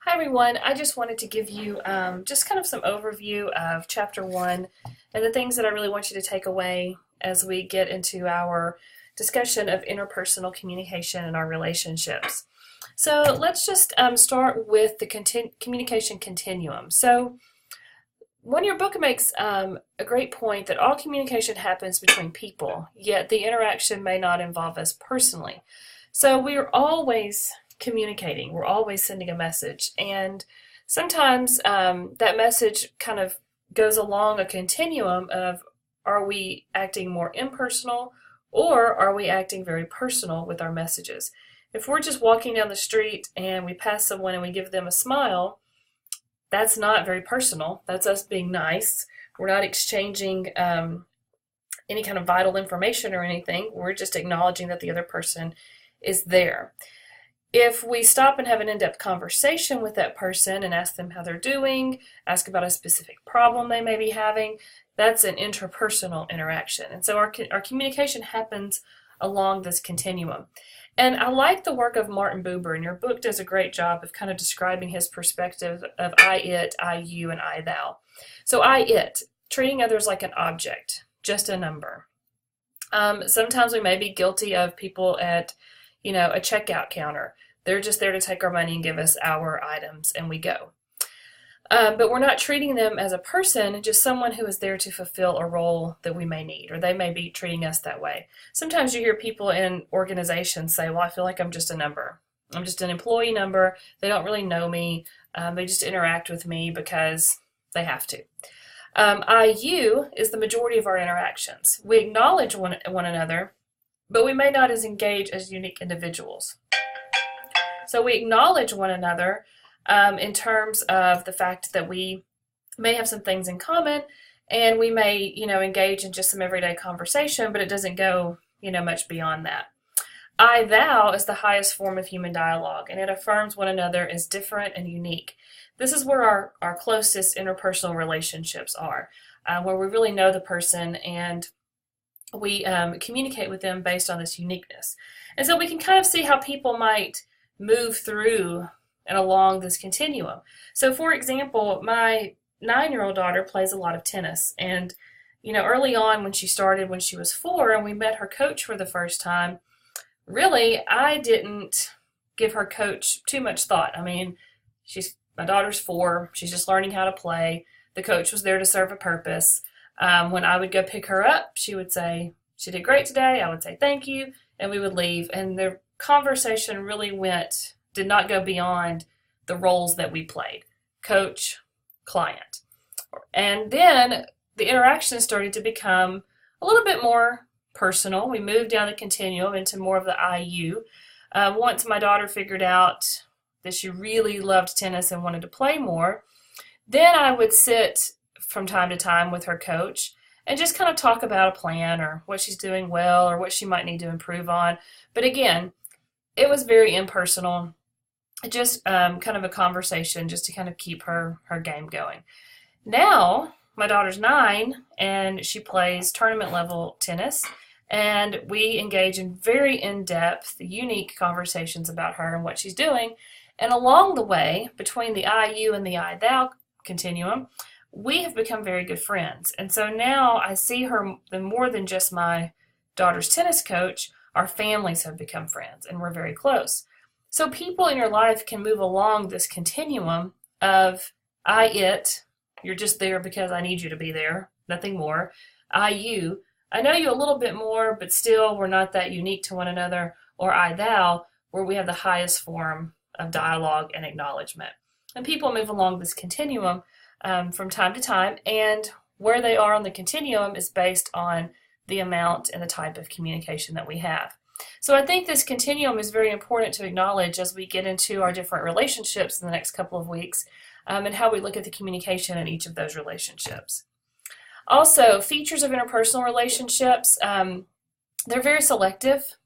Hi everyone, I just wanted to give you just kind of some overview of chapter one and the things that I really want you to take away as we get into our discussion of interpersonal communication and our relationships. So let's just start with the communication continuum. So one of your book makes a great point that all communication happens between people, yet the interaction may not involve us personally. So we are always communicating, we're always sending a message, and sometimes that message kind of goes along a continuum of, are we acting more impersonal or are we acting very personal with our messages? If we're just walking down the street and we pass someone and we give them a smile, that's not very personal. That's us being nice. We're not exchanging any kind of vital information or anything. We're just acknowledging that the other person is there. If we stop and have an in-depth conversation with that person and ask them how they're doing, ask about a specific problem they may be having, that's an interpersonal interaction. And so our communication happens along this continuum. And I like the work of Martin Buber, and your book does a great job of kind of describing his perspective of I, it, I, you, and I, thou. So I, it, treating others like an object, just a number. Sometimes we may be guilty of people at a checkout counter. They're just there to take our money and give us our items, and we go. But we're not treating them as a person, just someone who is there to fulfill a role that we may need, or they may be treating us that way. Sometimes you hear people in organizations say, well, I feel like I'm just a number. I'm just an employee number. They don't really know me. They just interact with me because they have to. I-you is the majority of our interactions. We acknowledge one another, but we may not engage as unique individuals. So we acknowledge one another in terms of the fact that we may have some things in common, and we may, engage in just some everyday conversation, but it doesn't go, much beyond that. I, thou is the highest form of human dialogue, and it affirms one another as different and unique. This is where our closest interpersonal relationships are, where we really know the person and we communicate with them based on this uniqueness. And so we can kind of see how people might move through and along this continuum. So for example, my 9-year-old daughter plays a lot of tennis. And, early on when she started, when she was 4, and we met her coach for the first time, really, I didn't give her coach too much thought. I mean, my daughter's 4. She's just learning how to play. The coach was there to serve a purpose. When I would go pick her up, she would say, she did great today. I would say thank you, and we would leave. And the conversation really did not go beyond the roles that we played, coach, client. And then the interaction started to become a little bit more personal. We moved down the continuum into more of the I-you. Once my daughter figured out that she really loved tennis and wanted to play more, then I would sit from time to time with her coach and just kind of talk about a plan or what she's doing well or what she might need to improve on. But again, it was very impersonal, just kind of a conversation just to kind of keep her game going. Now, my daughter's 9 and she plays tournament level tennis, and we engage in very in-depth, unique conversations about her and what she's doing. And along the way, between the I-you and the I-thou continuum, we have become very good friends. And so now I see her more than just my daughter's tennis coach. Our families have become friends, and we're very close. So people in your life can move along this continuum of I, it, you're just there because I need you to be there, nothing more. I, you, I know you a little bit more, but still we're not that unique to one another. Or I, thou, where we have the highest form of dialogue and acknowledgement. And people move along this continuum from time to time, and where they are on the continuum is based on the amount and the type of communication that we have. So I think this continuum is very important to acknowledge as we get into our different relationships in the next couple of weeks, and how we look at the communication in each of those relationships. Also, features of interpersonal relationships, they're very selective.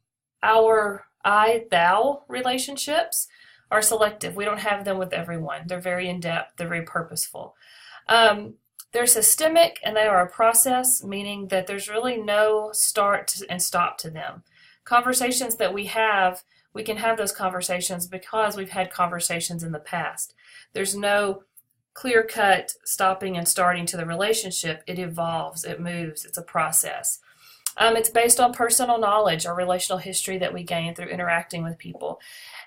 Our I-thou relationships are selective. We don't have them with everyone. They're very in-depth. They're very purposeful. They're systemic, and they are a process, meaning that there's really no start and stop to them. Conversations that we have we can have those conversations because we've had conversations in the past. There's no clear-cut stopping and starting to the relationship. It evolves, it moves, it's a process. It's based on personal knowledge or relational history that we gain through interacting with people.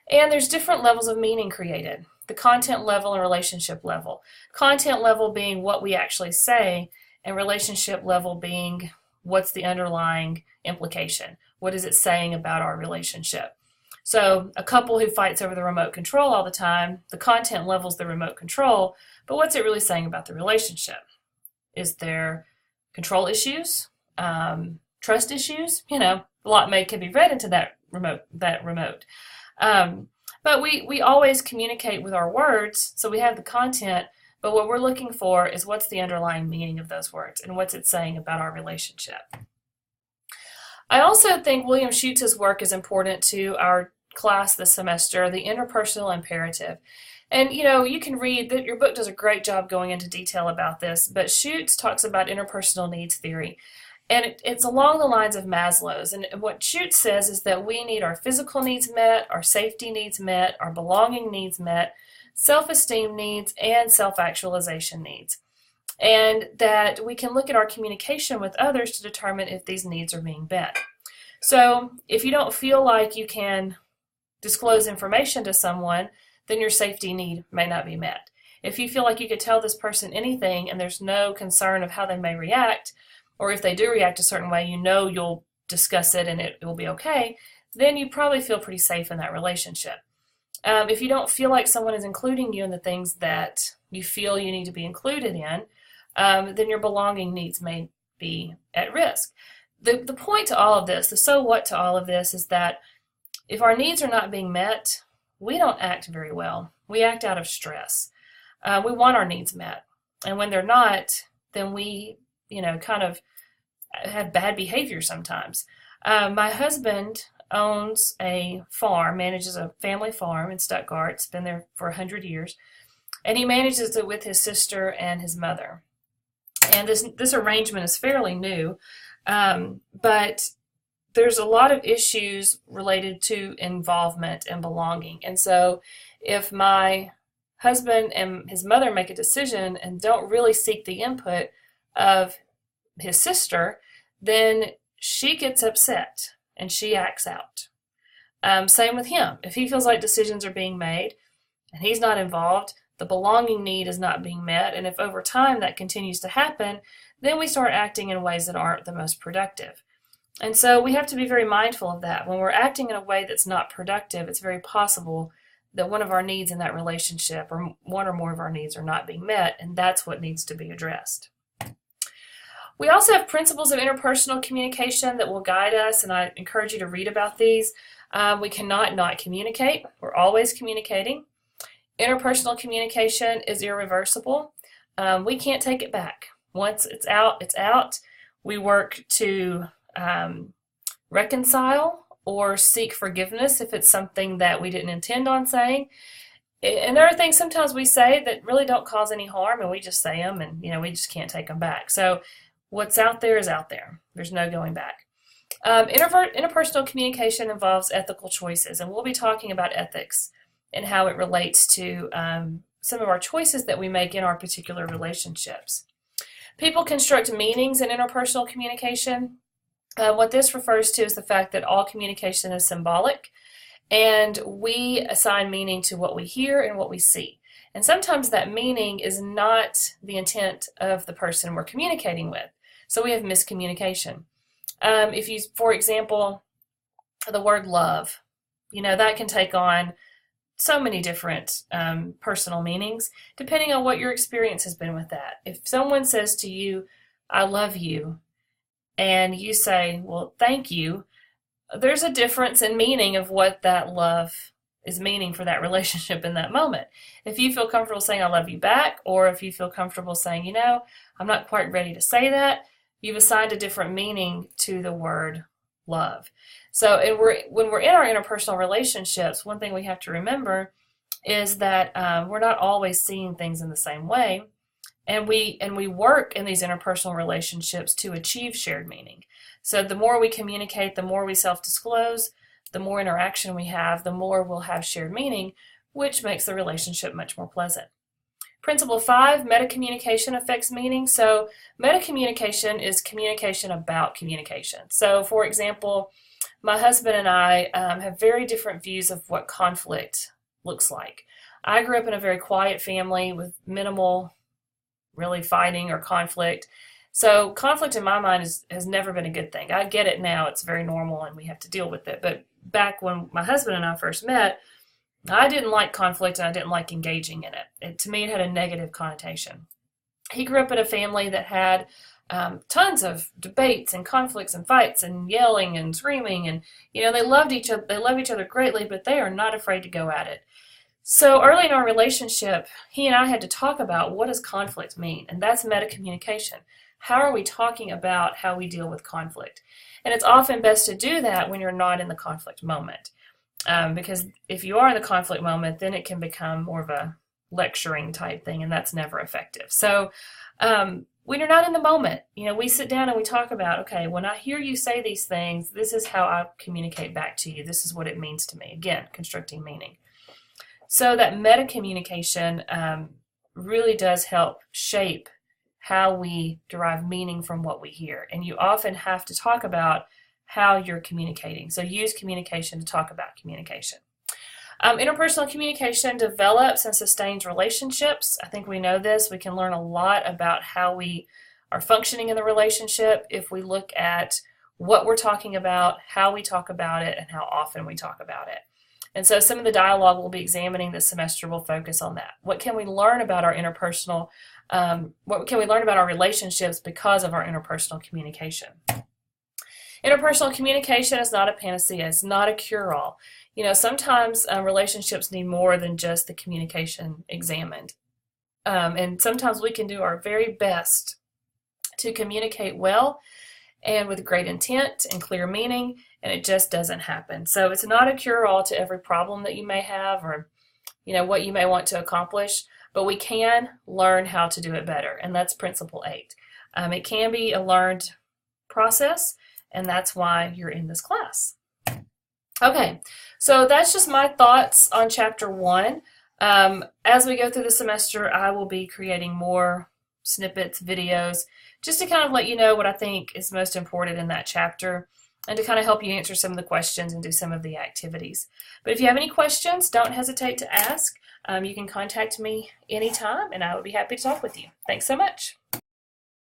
And there's different levels of meaning created. The content level and relationship level. Content level being what we actually say, and relationship level being what's the underlying implication. What is it saying about our relationship? So a couple who fights over the remote control all the time, the content level is the remote control, but what's it really saying about the relationship? Is there control issues? Trust issues? A lot can be read into that remote. But we always communicate with our words, so we have the content, but what we're looking for is what's the underlying meaning of those words and what's it saying about our relationship. I also think William Schuetz's work is important to our class this semester, the interpersonal imperative. And you can read that your book does a great job going into detail about this, but Schuetz talks about interpersonal needs theory. And it's along the lines of Maslow's. And what Schuetz says is that we need our physical needs met, our safety needs met, our belonging needs met, self-esteem needs, and self-actualization needs. And that we can look at our communication with others to determine if these needs are being met. So if you don't feel like you can disclose information to someone, then your safety need may not be met. If you feel like you could tell this person anything and there's no concern of how they may react, or if they do react a certain way, you'll discuss it and it will be okay, then you probably feel pretty safe in that relationship. If you don't feel like someone is including you in the things that you feel you need to be included in, then your belonging needs may be at risk. The point to all of this, the so what to all of this, is that if our needs are not being met, we don't act very well. We act out of stress. We want our needs met. And when they're not, then we, kind of have bad behavior sometimes. My husband owns a farm, manages a family farm in Stuttgart. It's been there for 100 years. And he manages it with his sister and his mother. And this arrangement is fairly new, but there's a lot of issues related to involvement and belonging. And so if my husband and his mother make a decision and don't really seek the input of his sister, then she gets upset and she acts out. Same with him. If he feels like decisions are being made and he's not involved, the belonging need is not being met, and if over time that continues to happen, then we start acting in ways that aren't the most productive. And so we have to be very mindful of that. When we're acting in a way that's not productive, it's very possible that one of our needs in that relationship, or one or more of our needs, are not being met, and that's what needs to be addressed. We also have principles of interpersonal communication that will guide us, and I encourage you to read about these. We cannot not communicate. We're always communicating. Interpersonal communication is irreversible. We can't take it back. Once it's out, it's out. We work to reconcile or seek forgiveness if it's something that we didn't intend on saying. And there are things sometimes we say that really don't cause any harm, and we just say them, and we just can't take them back. So what's out there is out there. There's no going back. Interpersonal communication involves ethical choices, and we'll be talking about ethics and how it relates to some of our choices that we make in our particular relationships. People construct meanings in interpersonal communication. What this refers to is the fact that all communication is symbolic, and we assign meaning to what we hear and what we see. And sometimes that meaning is not the intent of the person we're communicating with. So we have miscommunication. If you, for example, the word love, that can take on so many different personal meanings, depending on what your experience has been with that. If someone says to you, I love you, and you say, well, thank you, there's a difference in meaning of what that love is meaning for that relationship in that moment. If you feel comfortable saying I love you back, or if you feel comfortable saying, I'm not quite ready to say that, you've assigned a different meaning to the word love. So when we're in our interpersonal relationships, one thing we have to remember is that we're not always seeing things in the same way, and we work in these interpersonal relationships to achieve shared meaning. So the more we communicate, the more we self-disclose, the more interaction we have, the more we'll have shared meaning, which makes the relationship much more pleasant. Principle 5, metacommunication affects meaning. So metacommunication is communication about communication. So for example, my husband and I have very different views of what conflict looks like. I grew up in a very quiet family with minimal really fighting or conflict. So conflict in my mind has never been a good thing. I get it now. It's very normal and we have to deal with it. But back when my husband and I first met, I didn't like conflict and I didn't like engaging in it. To me, it had a negative connotation. He grew up in a family that had tons of debates and conflicts and fights and yelling and screaming, and they loved each other. They love each other greatly, but they are not afraid to go at it. So early in our relationship, he and I had to talk about what does conflict mean, and that's metacommunication. How are we talking about how we deal with conflict? And it's often best to do that when you're not in the conflict moment. Because if you are in the conflict moment, then it can become more of a lecturing type thing, and that's never effective. So when you're not in the moment, we sit down and we talk about, okay, when I hear you say these things, this is how I communicate back to you. This is what it means to me. Again, constructing meaning. So that metacommunication really does help shape how we derive meaning from what we hear. And you often have to talk about how you're communicating. So use communication to talk about communication. Interpersonal communication develops and sustains relationships. I think we know this. We can learn a lot about how we are functioning in the relationship if we look at what we're talking about, how we talk about it, and how often we talk about it. And so some of the dialogue we'll be examining this semester will focus on that. What can we learn about our interpersonal, what can we learn about our relationships because of our interpersonal communication? Interpersonal communication is not a panacea. It's not a cure-all. Sometimes relationships need more than just the communication examined. And sometimes we can do our very best to communicate well and with great intent and clear meaning, and it just doesn't happen. So it's not a cure-all to every problem that you may have or what you may want to accomplish, but we can learn how to do it better, and that's Principle 8. It can be a learned process, and that's why you're in this class. Okay, so that's just my thoughts on Chapter 1. As we go through the semester, I will be creating more snippets, videos, just to kind of let you know what I think is most important in that chapter and to kind of help you answer some of the questions and do some of the activities. But if you have any questions, don't hesitate to ask. You can contact me anytime, and I would be happy to talk with you. Thanks so much.